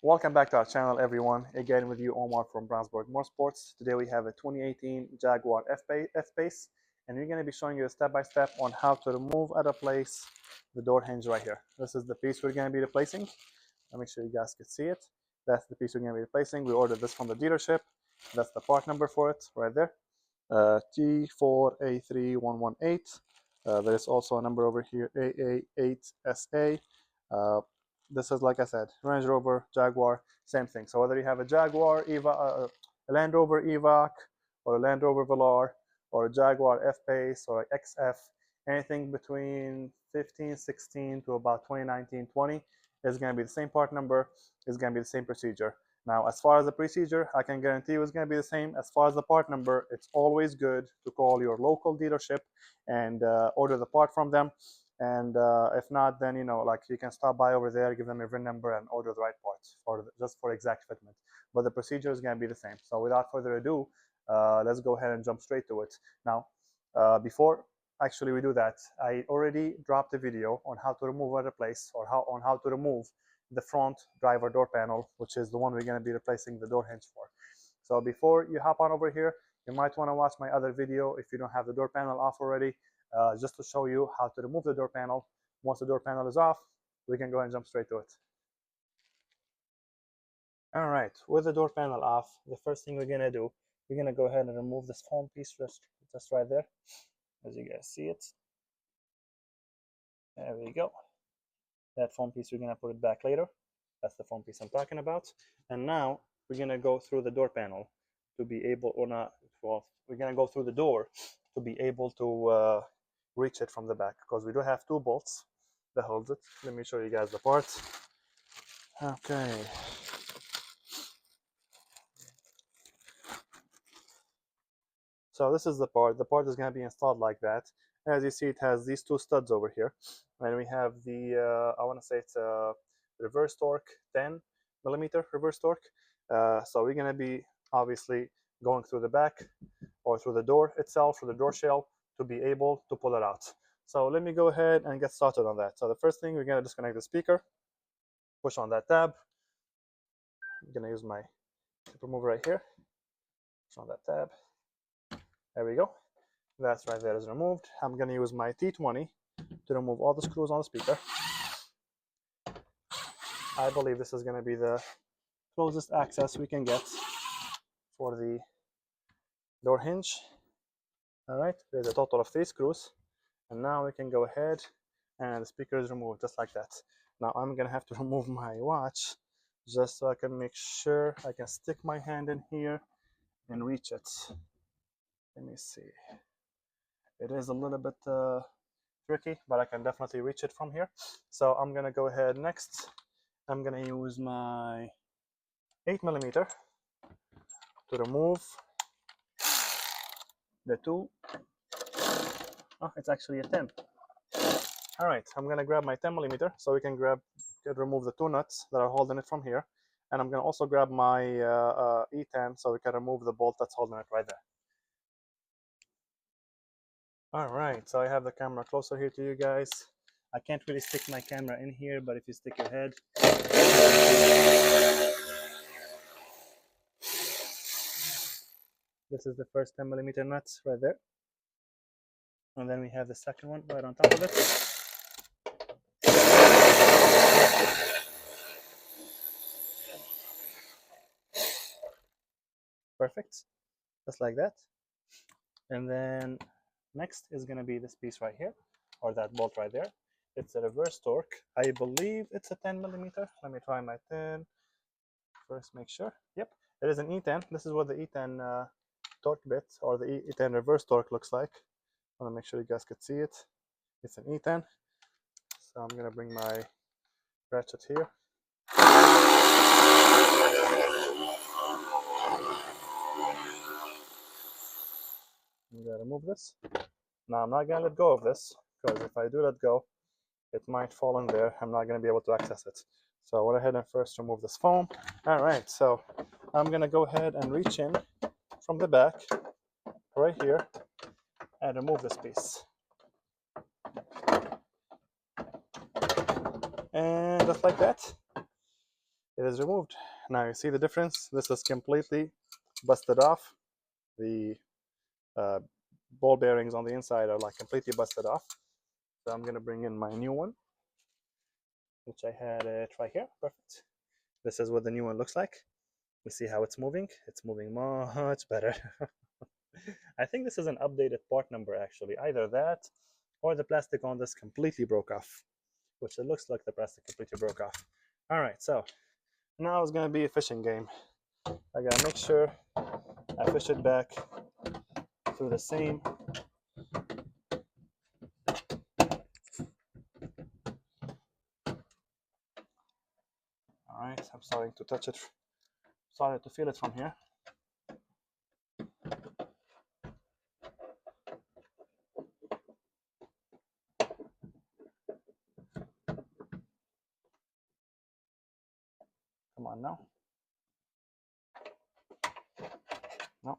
Welcome back to our channel, everyone. Again, with you, Omar from Brownsburg Motorsports. Today we have a 2018 Jaguar F-Pace, and we're going to be showing you a step-by-step on how to remove and replace the door hinge right here. This is the piece we're going to be replacing. I'll make sure you guys can see it. That's the piece we're going to be replacing. We ordered this from the dealership. That's the part number for it right there. T4A3118. There's also a number over here, AA8SA. This is, like I said, Range Rover, Jaguar, same thing. So whether you have a Jaguar, a Land Rover Evoque, or a Land Rover Velar, or a Jaguar F-Pace, or XF, anything between 15, 16 to about 2019, 20 is going to be the same part number, is going to be the same procedure. Now, as far as the procedure, I can guarantee you it's going to be the same. As far as the part number, it's always good to call your local dealership and order the part from them. And if not, then like you can stop by over there, give them your VIN number, and order the right parts just for exact fitment. But the procedure is going to be the same. So without further ado, let's go ahead and jump straight to it. Now, before actually we do that, I already dropped a video on how to remove and replace, or how to remove the front driver door panel, which is the one we're going to be replacing the door hinge for. So before you hop on over here, you might want to watch my other video if you don't have the door panel off already, just to show you how to remove the door panel. Once the door panel is off, we can go ahead and jump straight to it. All right, with the door panel off, the first thing we're going to do, we're going to go ahead and remove this foam piece just right there, as you guys see it. There we go. That foam piece, we're going to put it back later. That's the foam piece I'm talking about. And now we're going to go through the door panel to be able, or not, well, we're going to go through the door to be able to reach it from the back, because we do have two bolts that hold it. Let me show you guys the parts. Okay. So this is the part. The part is going to be installed like that. As you see, it has these two studs over here. And we have the, I want to say it's a reverse torque, 10 millimeter reverse torque. So we're going to be obviously going through the back or through the door itself, through the door shell, to be able to pull it out. So let me go ahead and get started on that. So the first thing, we're going to disconnect the speaker, push on that tab. I'm going to use my tip remover right here, push on that tab. There we go. That's right there is removed. I'm going to use my T20 to remove all the screws on the speaker. I believe this is going to be the closest access we can get for the door hinge. All right, there's a total of 3 screws. And now we can go ahead, and the speaker is removed just like that. Now I'm going to have to remove my watch just so I can make sure I can stick my hand in here and reach it. Let me see. It is a little bit tricky, but I can definitely reach it from here. So I'm going to go ahead next. I'm going to use my 8 millimeter to remove the two. Oh, it's actually a 10. All right, I'm going to grab my 10 millimeter so we can remove the two nuts that are holding it from here. And I'm going to also grab my E10 so we can remove the bolt that's holding it right there. All right, so I have the camera closer here to you guys. I can't really stick my camera in here, but if you stick your head. This is the first 10 millimeter nuts right there. And then we have the second one right on top of it. Perfect, just like that. And then next is going to be this piece right here, or that bolt right there. It's a reverse torque. I believe it's a 10 millimeter. Let me try my 10. First, make sure. Yep, it is an E10. This is what the E10 torque bit, or the E10 reverse torque looks like. I want to make sure you guys could see it. It's an E10. So I'm going to bring my ratchet here. I'm going to remove this. Now I'm not going to let go of this, because if I do let go, it might fall in there. I'm not going to be able to access it. So I went ahead and first remove this foam. All right, so I'm going to go ahead and reach in from the back right here and remove this piece. And just like that, it is removed. Now you see the difference. This is completely busted off. The ball bearings on the inside are like completely busted off. So I'm gonna bring in my new one, which I had it right here. Perfect. This is what the new one looks like. We see how it's moving. It's moving much better. I think this is an updated part number actually. Either that or the plastic on this completely broke off, which it looks like the plastic completely broke off. All right, so now it's gonna be a fishing game. I gotta make sure I fish it back through the same. All right, I'm starting to touch it. Started to feel it from here. Come on now. No.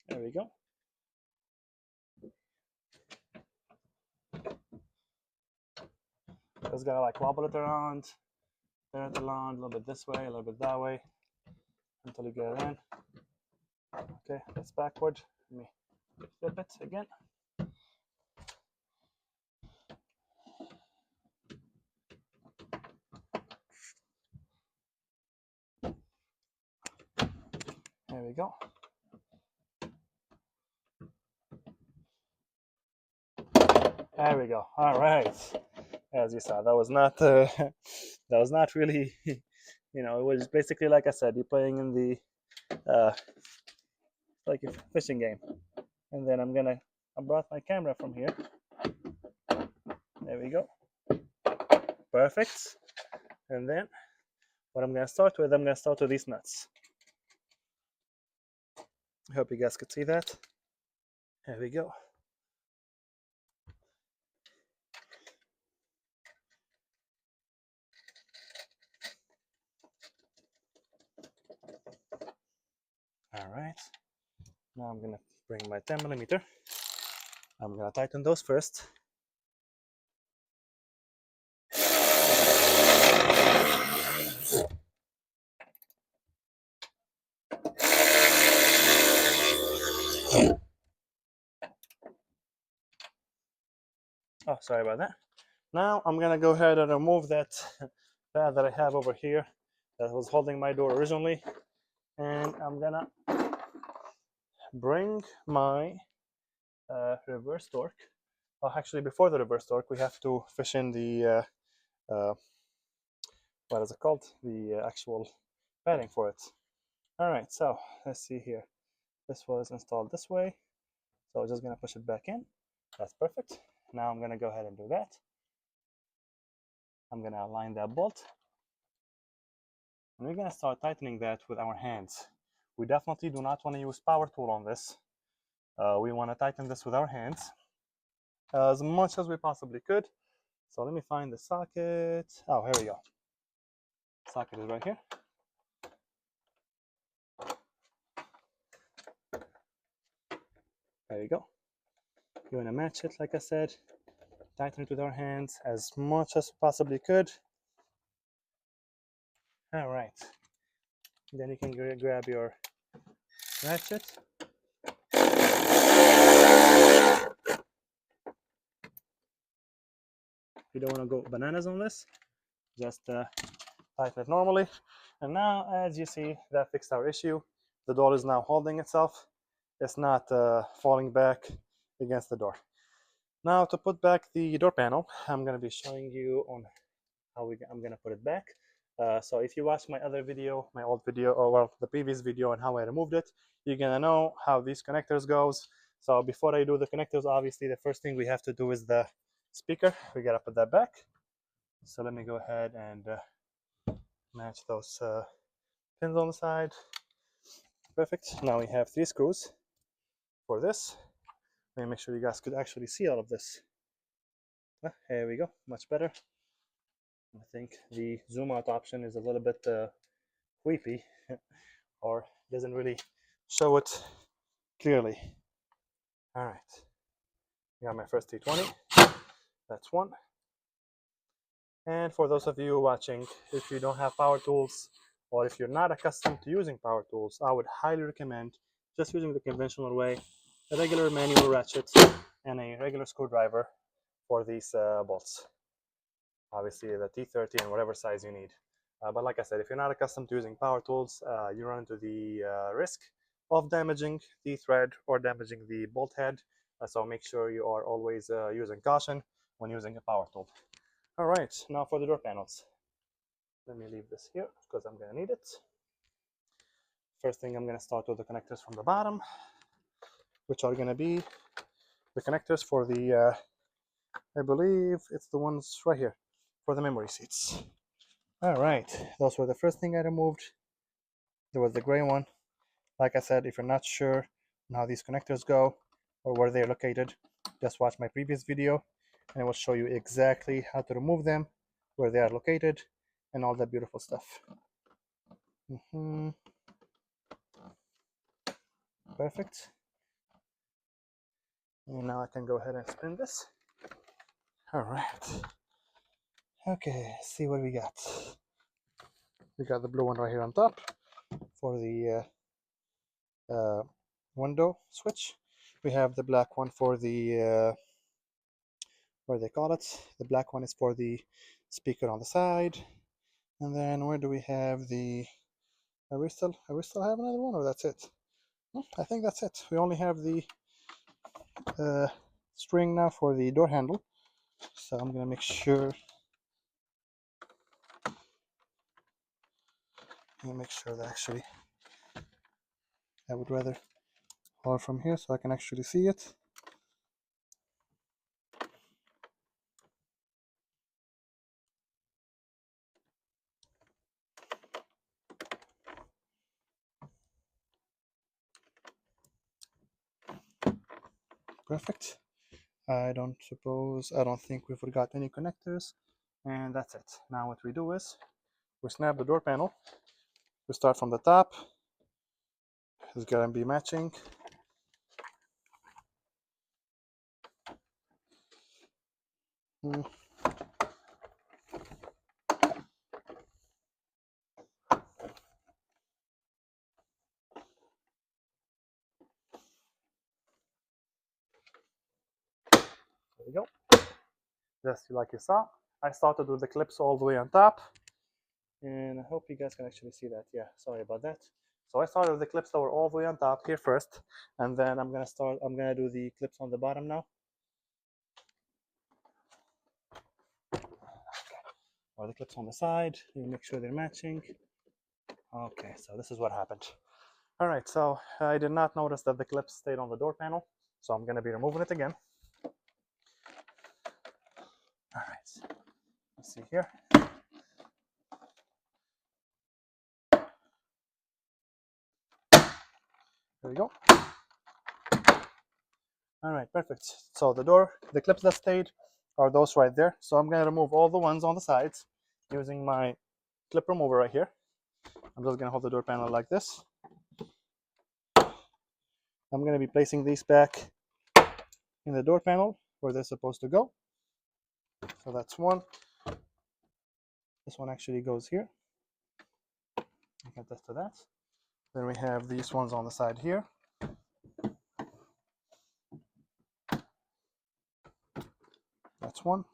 There we go. Just gotta like wobble it around, turn it around a little bit this way, a little bit that way, until you get it in. Okay, that's backward. Let me flip it again. There we go. There we go. All right. As you saw, that was not that was not really, you know, it was basically like I said, you're playing in the like a fishing game. And then I brought my camera from here. There we go. Perfect. And then what I'm gonna start with these nuts. I hope you guys could see that. There we go. All right. Now I'm gonna bring my 10mm. I'm gonna tighten those first. Oh, sorry about that. Now I'm gonna go ahead and remove that pad that I have over here that was holding my door originally, and I'm gonna bring my reverse torque. Well, actually, before the reverse torque, we have to fish in the what is it called? The actual padding for it. All right, so let's see here. This was installed this way, so I'm just gonna push it back in. That's perfect. Now I'm gonna go ahead and do that. I'm gonna align that bolt, and we're gonna start tightening that with our hands. We definitely do not want to use power tool on this. We want to tighten this with our hands as much as we possibly could. So let me find the socket. Oh, here we go. Socket is right here. There you go. You want to match it, like I said. Tighten it with our hands as much as we possibly could. All right. Then you can grab your ratchet. You don't want to go bananas on this. Just tighten it normally. And now, as you see, that fixed our issue. The door is now holding itself. It's not falling back against the door. Now, to put back the door panel, I'm going to be showing you on how I'm going to put it back. So if you watch my other video, my old video, or well, the previous video on how I removed it, you're going to know how these connectors goes. So before I do the connectors, obviously the first thing we have to do is the speaker. We got to put that back. So let me go ahead and match those pins on the side. Perfect. Now we have 3 screws for this. Let me make sure you guys could actually see all of this. Here we go, much better. I think the zoom out option is a little bit creepy or doesn't really show it clearly. All right, got my first T20. That's one. And for those of you watching, if you don't have power tools or if you're not accustomed to using power tools, I would highly recommend just using the conventional way, a regular manual ratchet and a regular screwdriver for these bolts. Obviously the T30 and whatever size you need. But like I said, if you're not accustomed to using power tools, you run into the risk of damaging the thread or damaging the bolt head. So make sure you are always using caution when using a power tool. All right, now for the door panels. Let me leave this here because I'm gonna need it. First thing, I'm gonna start with the connectors from the bottom, which are gonna be the connectors for the, I believe it's the ones right here, for the memory seats. All right, those were the first thing I removed. There was the gray one. Like I said, if you're not sure on how these connectors go or where they're located, just watch my previous video and I will show you exactly how to remove them, where they are located, and all that beautiful stuff. Perfect. And now I can go ahead and spin this. All right. Okay, see what we got. We got the blue one right here on top for the window switch. We have the black one for the what do they call it? The black one is for the speaker on the side. And then where do we have the? Are we still have another one, or that's it? I think that's it. We only have the string now for the door handle. So I'm gonna make sure. That actually, I would rather hold from here so I can actually see it. Perfect. I don't think we forgot any connectors, and that's it. Now what we do is we snap the door panel. We start from the top. It's gonna be matching. There we go. Just like you saw, I started with the clips all the way on top, and I hope you guys can actually see that. Yeah, sorry about that. So I started with the clips that were all the way on top here first, and then I'm gonna do the clips on the bottom now. Or the clips on the side, you make sure they're matching. Okay, so this is what happened. All right, so I did not notice that the clips stayed on the door panel, so I'm gonna be removing it again. All right, let's see here. There we go. All right, perfect. So the clips that stayed are those right there. So I'm gonna remove all the ones on the sides using my clip remover right here. I'm just gonna hold the door panel like this. I'm gonna be placing these back in the door panel where they're supposed to go. So that's one. This one actually goes here. I can attest to that. Then we have these ones on the side here. That's one.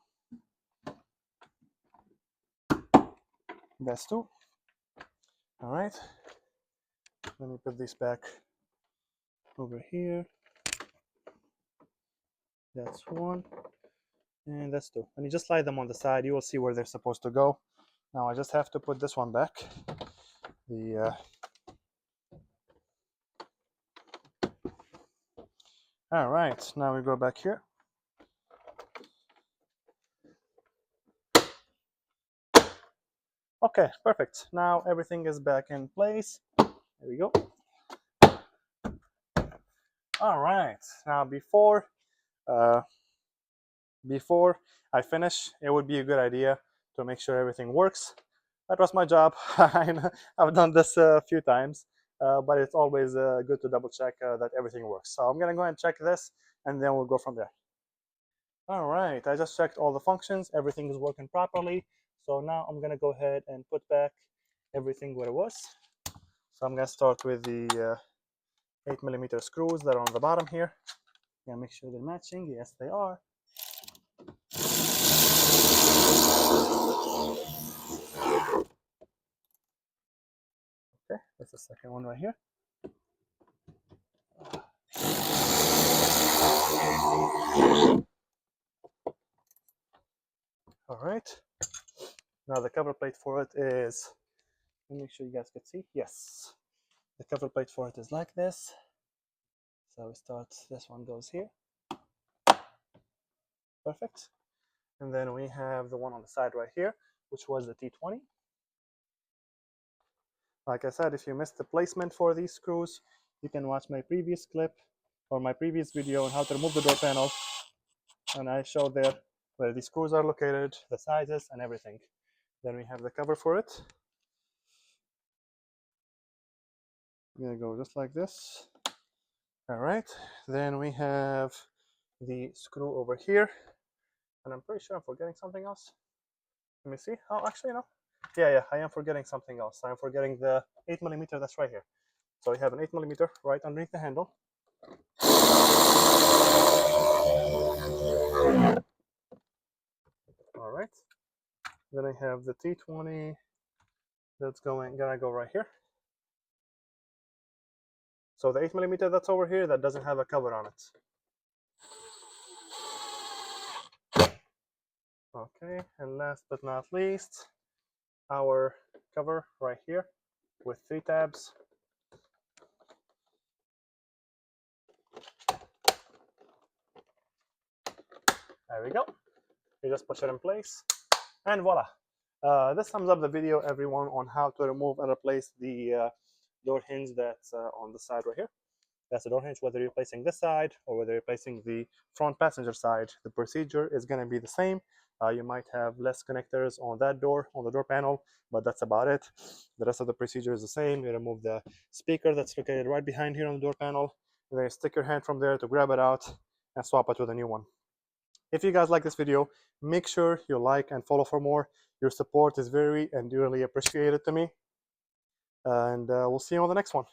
That's two. All right. Let me put these back over here. That's one. And that's two. And you just slide them on the side. You will see where they're supposed to go. Now I just have to put this one back. All right. Now we go back here. Okay, perfect. Now everything is back in place. There we go. All right. Now before before I finish, it would be a good idea to make sure everything works. That was my job. I've done this a few times, but it's always good to double check that everything works. So I'm gonna go ahead and check this, and then we'll go from there. All right, I just checked all the functions. Everything is working properly. So now I'm gonna go ahead and put back everything where it was. So I'm gonna start with the 8mm screws that are on the bottom here. Yeah, make sure they're matching. Yes, they are. Okay, that's the second one right here. All right. Now the cover plate for it is, let me make sure you guys can see. Yes. The cover plate for it is like this. So we start, this one goes here. Perfect. And then we have the one on the side right here, which was the T20. Like I said, if you missed the placement for these screws, you can watch my previous clip or my previous video on how to remove the door panel. And I showed there where these screws are located, the sizes, and everything. Then we have the cover for it. I'm gonna go just like this. All right, then we have the screw over here, and I'm pretty sure I'm forgetting something else. Let me see. Oh, actually, no. Yeah, I am forgetting something else. I'm forgetting the 8mm that's right here. So we have an 8mm right underneath the handle. All right. Then I have the T20 that's gonna go right here. So the 8mm that's over here, that doesn't have a cover on it. Okay, and last but not least, our cover right here with 3 tabs. There we go. You just push it in place, and voila. This sums up the video, everyone, on how to remove and replace the door hinge that's on the side right here. That's the door hinge. Whether you're placing this side or whether you're placing the front passenger side, the procedure is going to be the same. You might have less connectors on that door, on the door panel, but that's about it. The rest of the procedure is the same. You remove the speaker that's located right behind here on the door panel, and then you stick your hand from there to grab it out and swap it with a new one. If you guys like this video, make sure you like and follow for more. Your support is very and dearly appreciated to me. And we'll see you on the next one.